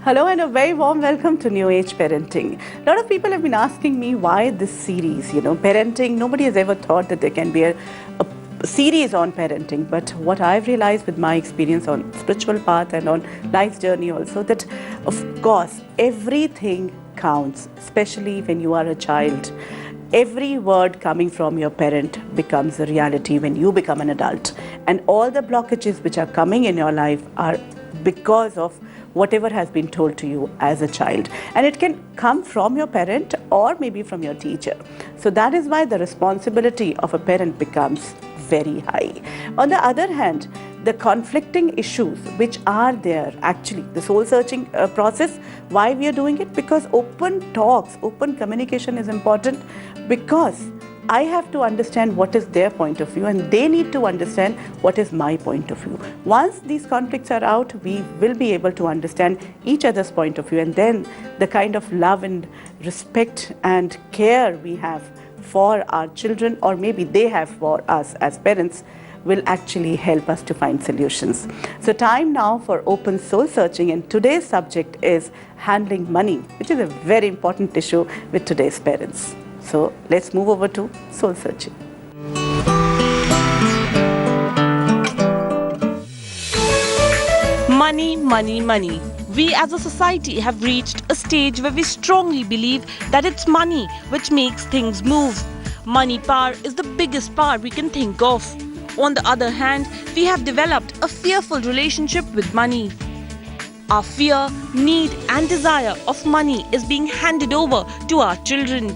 Hello and a very warm welcome to New Age Parenting. A lot of people have been asking me why this series, parenting. Nobody has ever thought that there can be a series on parenting. But what I've realized with my experience on spiritual path and on life's journey also, that of course, everything counts, especially when you are a child. Every word coming from your parent becomes a reality when you become an adult. And all the blockages which are coming in your life are because of whatever has been told to you as a child. And it can come from your parent or maybe from your teacher. So that is why the responsibility of a parent becomes very high. On the other hand, the conflicting issues which are there, actually, the soul searching process, why we are doing it? Because open talks, open communication is important, because I have to understand what is their point of view and they need to understand what is my point of view. Once these conflicts are out, we will be able to understand each other's point of view, and then the kind of love and respect and care we have for our children, or maybe they have for us as parents, will actually help us to find solutions. So time now for open soul searching, and today's subject is handling money, which is a very important issue with today's parents. So let's move over to soul searching. Money, money, money. We as a society have reached a stage where we strongly believe that it's money which makes things move. Money power is the biggest power we can think of. On the other hand, we have developed a fearful relationship with money. Our fear, need and desire of money is being handed over to our children.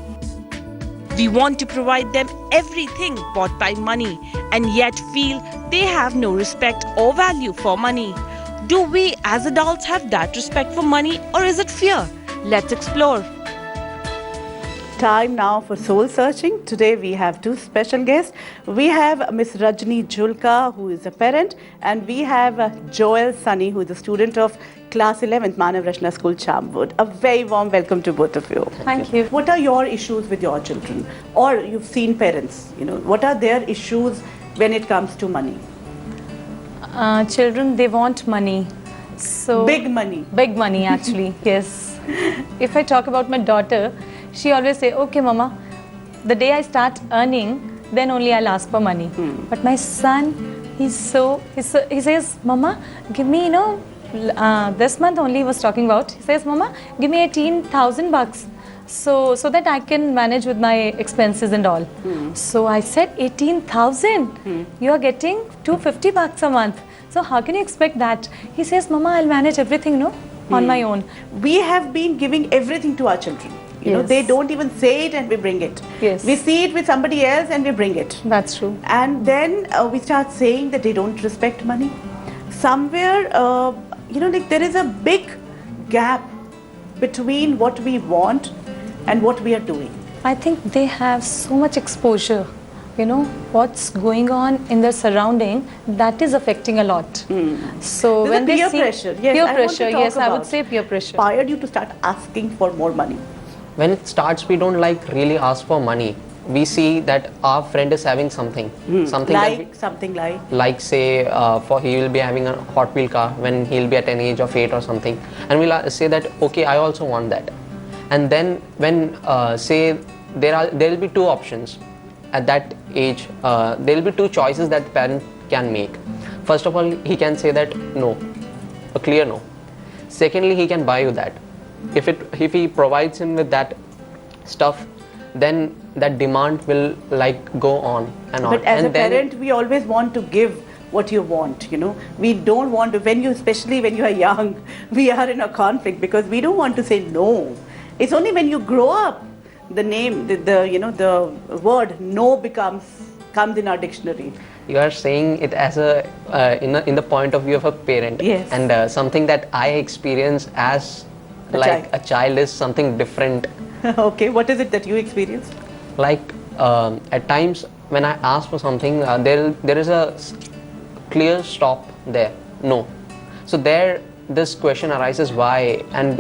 We want to provide them everything bought by money, and yet feel they have no respect or value for money. Do we as adults have that respect for money, or is it fear? Let's explore. Time now for soul searching. Today we have two special guests. We have Miss Rajni Julka, who is a parent, and we have Joel Sunny, who is a student of class 11th Manav Rashna School, Chamwood. A very warm welcome to both of you. Thank you. What are your issues with your children? Or you've seen parents, what are their issues when it comes to money? Children, they want money. So Big money. Big money, actually. Yes. If I talk about my daughter, she always say, okay, mama, the day I start earning, then only I'll ask for money. But my son, he says, mama, give me, this month only he was talking about, he says, mama, give me 18,000 bucks. So that I can manage with my expenses and all. So I said, 18,000? You are getting 250 bucks a month. So how can you expect that? He says, mama, I'll manage everything, on my own. We have been giving everything to our children. Yes. They don't even say it and we bring it. Yes. We see it with somebody else and we bring it. That's true. And then we start saying that they don't respect money. Somewhere, there is a big gap between what we want and what we are doing. I think they have so much exposure. What's going on in their surrounding, that is affecting a lot. So There's when a they peer see pressure. Yes, peer I want to pressure, talk yes, I would about say peer pressure. Inspired you to start asking for more money. When it starts, we don't really ask for money. We see that our friend is having something, like say he will be having a Hot Wheel car when he'll be at an age of 8 or something, and we'll say that okay, I also want that. And then when say there will be two options at that age, there will be two choices that the parent can make. First of all, he can say that no, a clear no. Secondly, he can buy you that. If he provides him with that stuff, then that demand will go on and on. But as a parent, we always want to give what you want. We don't want to, especially when you are young, we are in a conflict because we don't want to say no. It's only when you grow up, the word no comes in our dictionary. You are saying it as in the point of view of a parent. Yes. And something that I experience as a child is something different. Okay, what is it that you experienced? At times when I ask for something, there is a clear stop there, no. So there this question arises why, and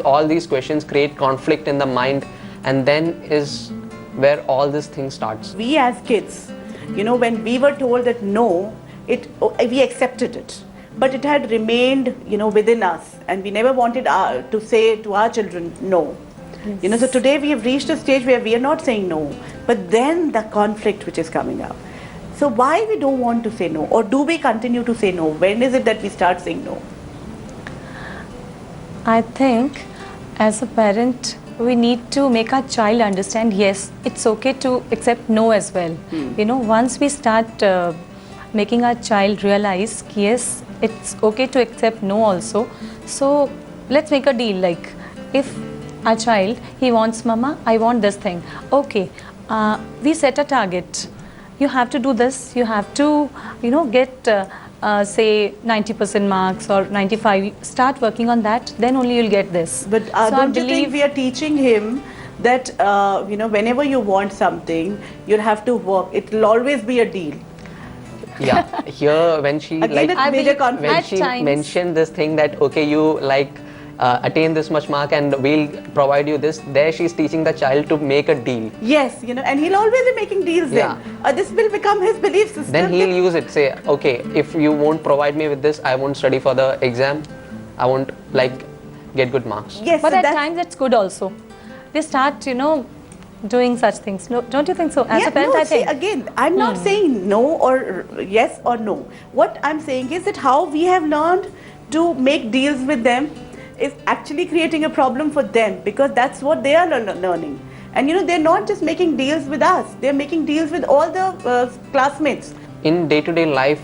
all these questions create conflict in the mind, and then is where all this thing starts. We as kids, when we were told that no, we accepted it. but it had remained, within us, and we never wanted to say to our children no. So today we have reached a stage where we are not saying no, but then the conflict which is coming up. So why we don't want to say no, or do we continue to say no? When is it that we start saying no? I think as a parent, we need to make our child understand, yes, it's okay to accept no as well. Once we start making our child realize, yes, it's okay to accept no also. So let's make a deal, like if our child, he wants, mama, I want this thing. Okay, we set a target. You have to do this, you have to, get say 90% marks or 95, start working on that, then only you'll get this. But don't you think we are teaching him that, whenever you want something, you'll have to work. It will always be a deal. Yeah, here when she Again, it's major conflict. when At she times- mentioned this thing that okay, you attain this much mark and we'll provide you this, there she's teaching the child to make a deal. Yes, and he'll always be making deals Yeah. then. This will become his belief system. Then he'll use it, say okay, if you won't provide me with this, I won't study for the exam, I won't get good marks. Yes, But so at that's- times it's good also. They start, doing such things. No, don't you think so? As a parent, no, I see, think. again, I'm not saying no or yes or no. What I'm saying is that how we have learned to make deals with them is actually creating a problem for them, because that's what they are learning. And they're not just making deals with us, they're making deals with all the classmates. In day-to-day life,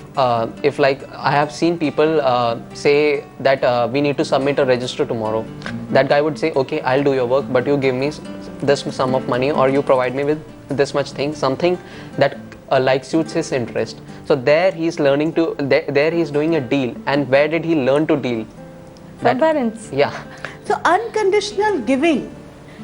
if I have seen people say that we need to submit a register tomorrow, that guy would say okay, I'll do your work, but you give me this sum of money, or you provide me with this much thing, something that suits his interest. So there he's learning to, there he's doing a deal. And where did he learn to deal? From parents. Yeah. So unconditional giving,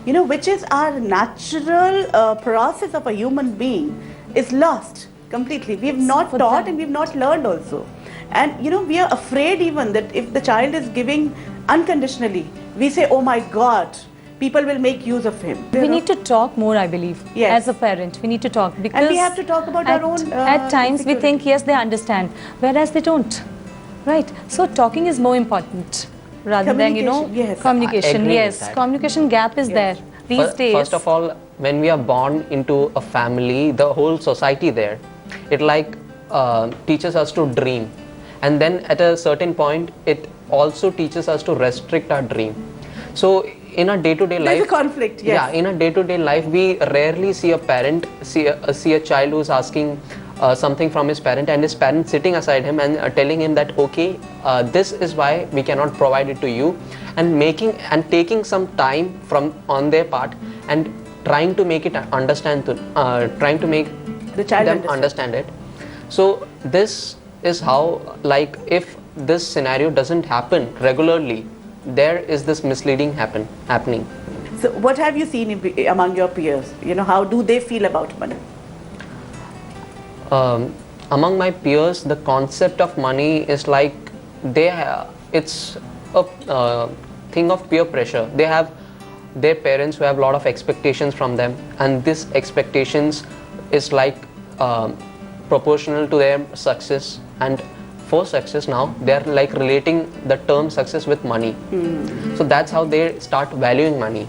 which is our natural process of a human being, is lost completely. We have not For taught them. and we have not learned also. And we are afraid even that if the child is giving unconditionally, we say, oh my God, people will make use of him. We need to talk more, I believe, Yes. as a parent. We need to talk because we have to talk about our own, At times we insecurity. think, yes, they understand, whereas they don't. Right? So talking is more important rather than, Communication, yes. communication. I agree with Yes, that. communication gap is there these days. First of all, when we are born into a family, the whole society there, it teaches us to dream. And then at a certain point, it also teaches us to restrict our dream. So in a day-to-day life, There's a conflict, yes. Yeah, in a day-to-day life, we rarely see a parent, see a child who's asking something from his parent, and his parent sitting aside him and telling him that okay, this is why we cannot provide it to you, and taking some time from on their part and trying to make it trying to make The child them understand it. So this is how, if this scenario doesn't happen regularly, there is this misleading happening. So what have you seen among your peers? How do they feel about money? Among my peers, the concept of money is it's a thing of peer pressure. They have their parents who have a lot of expectations from them, and this expectations is proportional to their success. And for success now, they are relating the term success with money. So that's how they start valuing money,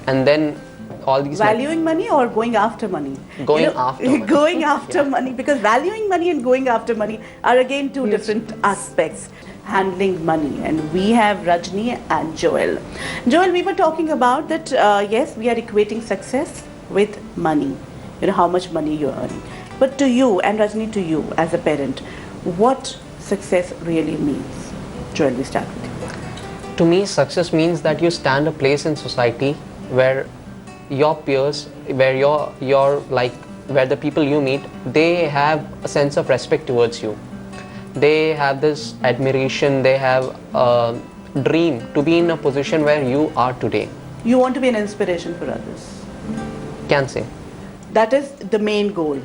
and then all these Valuing money or going after money? Going after money. Going after money, because valuing money and going after money are again two different aspects. Handling money, and we have Rajni and Joel. Joel, we were talking about that, yes, we are equating success with money, how much money you're earning. But to you, and Rajni, to you as a parent, what success really means? Joel, we start with you. To me, success means that you stand a place in society where your peers, where where the people you meet, they have a sense of respect towards you. They have this admiration, they have a dream to be in a position where you are today. You want to be an inspiration for others. Can say. That is the main goal.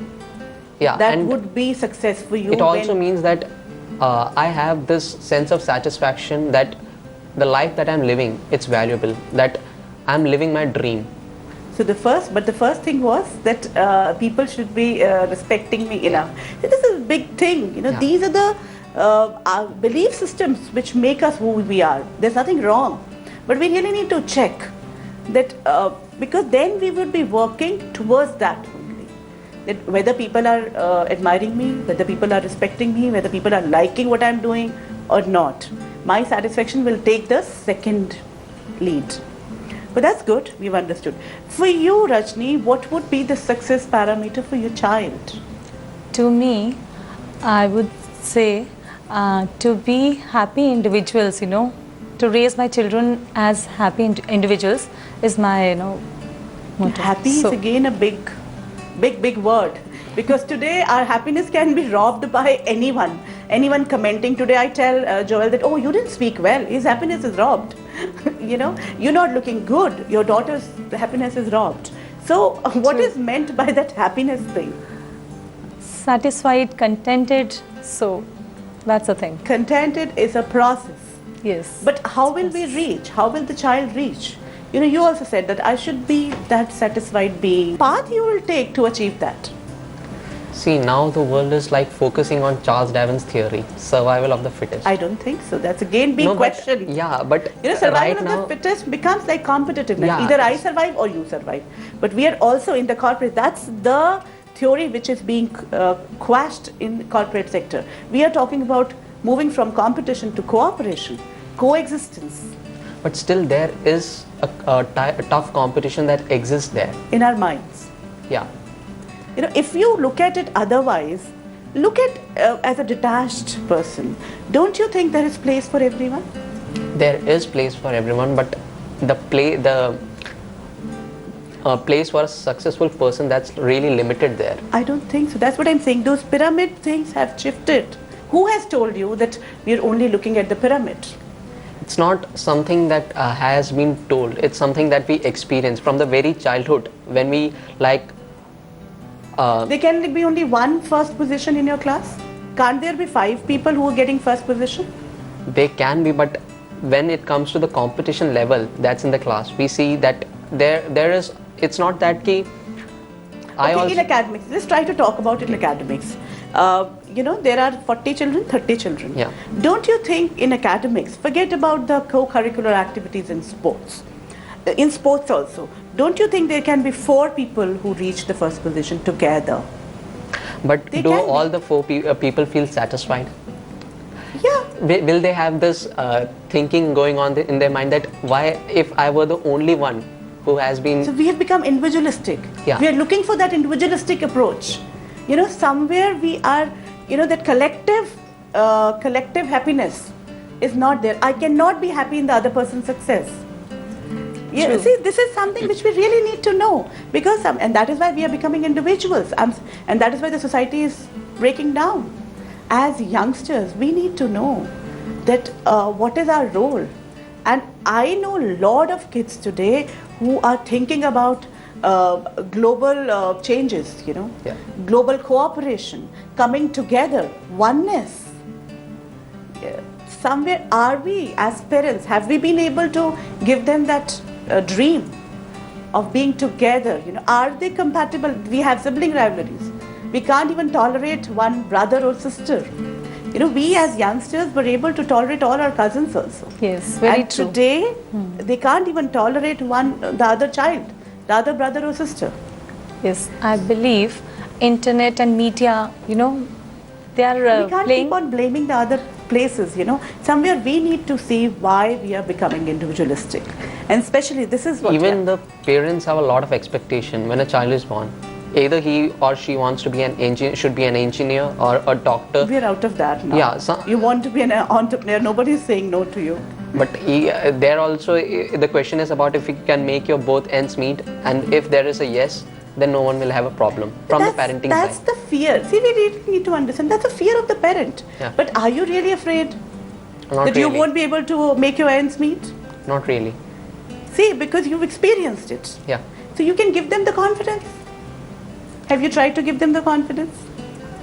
Yeah, That and would be success for you. it also when- means that I have this sense of satisfaction that the life that I'm living, it's valuable, that I'm living my dream. So the first thing was that people should be respecting me enough. So this is a big thing. Yeah. These are the our belief systems which make us who we are. There's nothing wrong, but we really need to check that because then we would be working towards that only. That whether people are admiring me, whether people are respecting me, whether people are liking what I'm doing or not. My satisfaction will take the second lead. But that's good, we've understood. For you, Rajni, what would be the success parameter for your child? To me, I would say to be happy individuals, to raise my children as happy individuals is my, motto. Happy is So- again a big word, because today our happiness can be robbed by anyone commenting. Today I tell Joel that, oh, you didn't speak well, his happiness is robbed. You're not looking good, your daughter's happiness is robbed. So what True. is meant by that happiness thing? Satisfied, contented, so that's the thing. Contented is a process, Yes. but how will we reach? How will the child reach? You also said that I should be that satisfied being. Path you will take to achieve that. See, now the world is like focusing on Charles Darwin's theory, survival of the fittest. I don't think so. That's again big No, but- question. yeah, but Survival right of now, the fittest becomes like competitiveness. Yeah. Either I survive or you survive. But we are also in the corporate. That's the theory which is being quashed in the corporate sector. We are talking about moving from competition to cooperation, coexistence but still there is a tough competition that exists there. in our minds. Yeah. If you look at it otherwise, look at as a detached person. Don't you think there is place for everyone? There is place for everyone, but the place for a successful person, that's really limited there. I don't think so. That's what I'm saying. Those pyramid things have shifted. Who has told you that we're only looking at the pyramid? It's not something that has been told. It's something that we experience from the very childhood when we like. There can be only one first position in your class. Can't there be 5 people who are getting first position? They can be, but when it comes to the competition level that's in the class, we see that there is. It's not that key. Okay, in academics, let's try to talk about it in academics. There are 40 children, 30 children. Yeah. Don't you think in academics, forget about the co-curricular activities in sports also, don't you think there can be 4 people who reach the first position together? But They do can be. all the 4 people feel satisfied? Yeah. Will they have this thinking going on in their mind that why, if I were the only one who has been. So we have become individualistic. Yeah. We are looking for that individualistic approach. Somewhere we are, that collective happiness is not there. I cannot be happy in the other person's success. Yeah, True. see, this is something which we really need to know, because and that is why we are becoming individuals, and that is why the society is breaking down. As youngsters, we need to know that what is our role. And I know a lot of kids today who are thinking about global changes, Yeah. global cooperation, coming together, oneness. Somewhere, are we as parents, have we been able to give them that dream of being together? Are they compatible? We have sibling rivalries. We can't even tolerate one brother or sister. We as youngsters were able to tolerate all our cousins also. Yes, very And true. today, they can't even tolerate the other child, the other brother or sister. Yes, I believe internet and media, they are We can't playing. keep on blaming the other places, Somewhere we need to see why we are becoming individualistic. And especially this is what Even the parents have a lot of expectation when a child is born. Either he or she wants to be should be an engineer or a doctor. we are out of that now. Yeah, you want to be an entrepreneur, nobody is saying no to you. But there also the question is about if you can make your both ends meet, and if there is a yes, then no one will have a problem from the parenting That's side. the fear. See, we really need to understand that's a fear of the parent. Yeah. But are you really afraid Not that you really. won't be able to make your ends meet? Not really. See, because you've experienced it. Yeah. So you can give them the confidence. Have you tried to give them the confidence?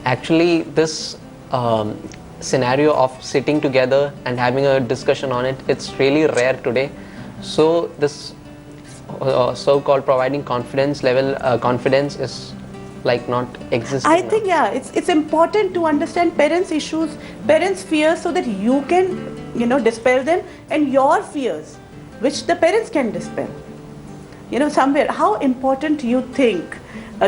Actually, this scenario of sitting together and having a discussion on it, it's really rare today. So this so-called providing confidence is like not existing I now. think, yeah, it's important to understand parents' issues, parents' fears, so that you can, dispel them, and your fears, which the parents can dispel. Somewhere, how important you think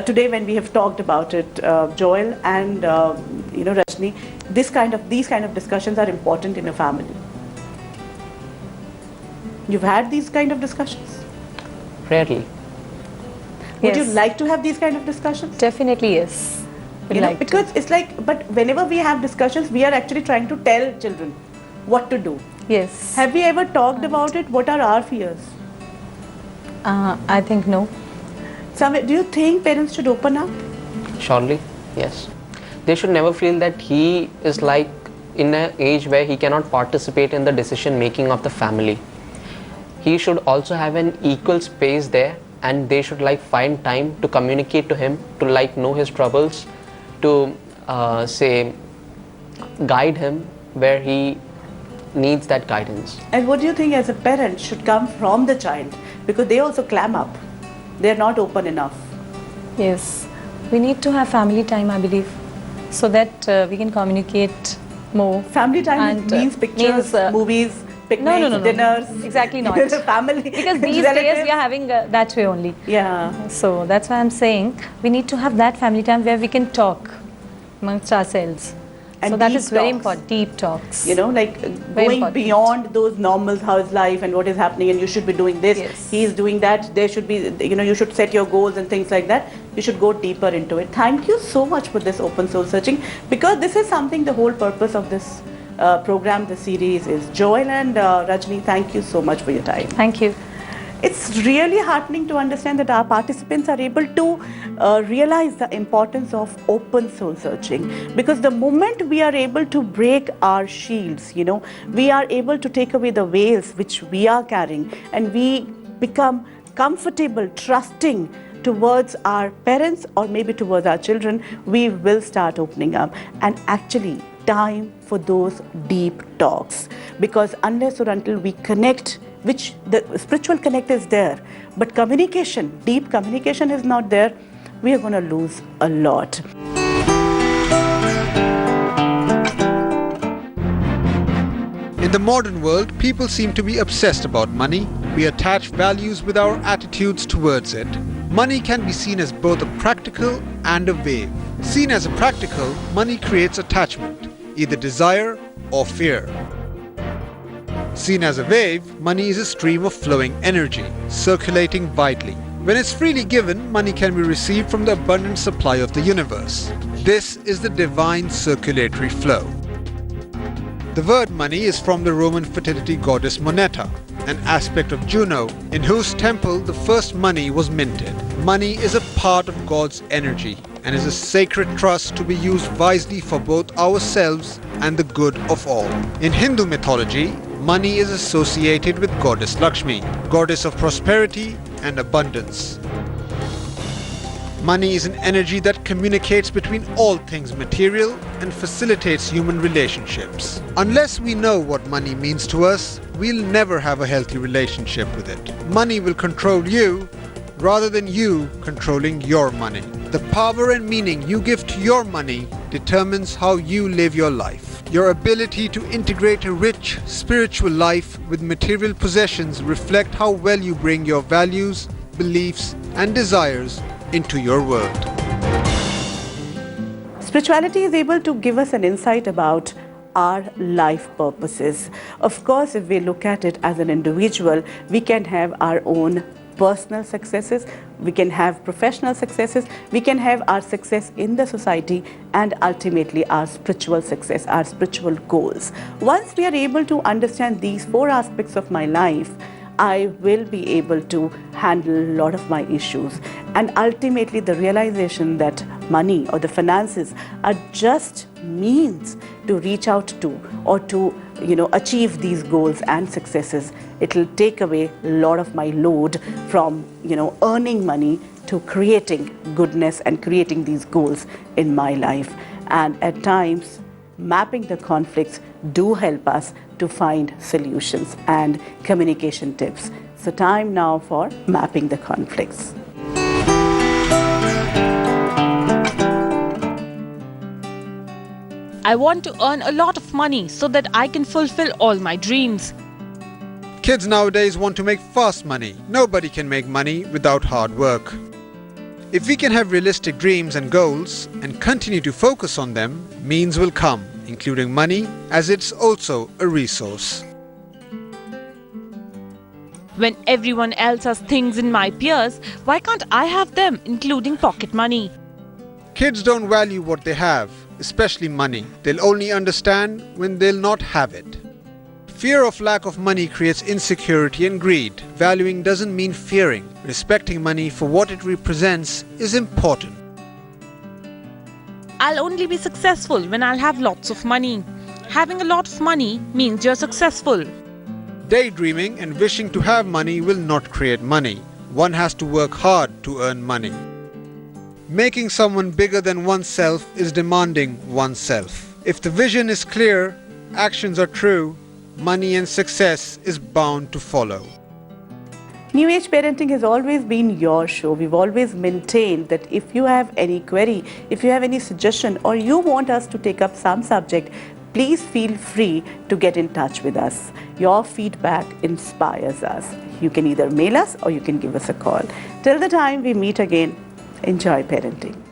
today when we have talked about it, Joel and Rajni, these kind of discussions are important in a family. You've had these kind of discussions? Rarely. Would you Yes. like to have these kind of discussions? Definitely yes. Would like to. Because it's like, but whenever we have discussions, we are actually trying to tell children what to do. Yes. Have we ever talked about it? What are our fears? I think no. Do you think parents should open up? Surely, yes. They should never feel that he is like in an age where he cannot participate in the decision making of the family. He should also have an equal space there, and they should like find time to communicate to him, to like know his troubles, to say guide him where he needs that guidance. And what do you think as a parent should come from the child? Because they also clam up. They're not open enough. Yes. We need to have family time, I believe, so that we can communicate more. Family time And, means pictures, movies, picnics, no. dinners. Exactly not. Family. Because these days relatives. we are having that way only. Yeah. So that's why I'm saying we need to have that family time where we can talk amongst ourselves. And so that deep is very talks. important. Deep talks. Like Very going important. beyond those normals, how is life and what is happening, and you should be doing this, Yes. he is doing that, there should be, you should set your goals and things like that. You should go deeper into it. Thank you so much for this open soul searching, because this is something, the whole purpose of this program, the series is. Joel and Rajni, thank you so much for your time. Thank you. It's really heartening to understand that our participants are able to realize the importance of open soul searching, because the moment we are able to break our shields, we are able to take away the veils which we are carrying, and we become comfortable, trusting towards our parents or maybe towards our children, we will start opening up. And actually, time for those deep talks, because unless or until we connect, which the spiritual connect is there, but communication, deep communication is not there, we are going to lose a lot. In the modern world, people seem to be obsessed about money. We attach values with our attitudes towards it. Money can be seen as both a practical and a wave. Seen as a practical, money creates attachment, either desire or fear. Seen as a wave, money is a stream of flowing energy, circulating vitally. When it's freely given, money can be received from the abundant supply of the universe. This is the divine circulatory flow. The word money is from the Roman fertility goddess Moneta, an aspect of Juno, in whose temple the first money was minted. Money is a part of God's energy and is a sacred trust to be used wisely for both ourselves and the good of all. In Hindu mythology, money is associated with goddess Lakshmi, goddess of prosperity and abundance. Money is an energy that communicates between all things material and facilitates human relationships. Unless we know what money means to us, we'll never have a healthy relationship with it. Money will control you rather than you controlling your money. The power and meaning you give to your money determines how you live your life. Your ability to integrate a rich spiritual life with material possessions reflect how well you bring your values, beliefs, and desires into your world. Spirituality is able to give us an insight about our life purposes. Of course, if we look at it as an individual, we can have our own personal successes, we can have professional successes, we can have our success in the society, and ultimately our spiritual success, our spiritual goals. Once we are able to understand these four aspects of my life, I will be able to handle a lot of my issues. And ultimately the realization that money or the finances are just means to reach out to or to achieve these goals and successes. It will take away a lot of my load from earning money to creating goodness and creating these goals in my life. And at times, mapping the conflicts do help us to find solutions and communication tips. So time now for mapping the conflicts. I want to earn a lot of money so that I can fulfill all my dreams. Kids nowadays want to make fast money. Nobody can make money without hard work. If we can have realistic dreams and goals and continue to focus on them, means will come, including money, as it's also a resource. When everyone else has things in my peers, why can't I have them, including pocket money? Kids don't value what they have, especially money. They'll only understand when they'll not have it. Fear of lack of money creates insecurity and greed. Valuing doesn't mean fearing. Respecting money for what it represents is important. I'll only be successful when I'll have lots of money. Having a lot of money means you're successful. Daydreaming and wishing to have money will not create money. One has to work hard to earn money. Making someone bigger than oneself is demanding oneself. If the vision is clear, actions are true, money and success is bound to follow. New Age Parenting has always been your show. We've always maintained that if you have any query, if you have any suggestion, or you want us to take up some subject, please feel free to get in touch with us. Your feedback inspires us. You can either mail us or you can give us a call. Till the time we meet again, enjoy parenting.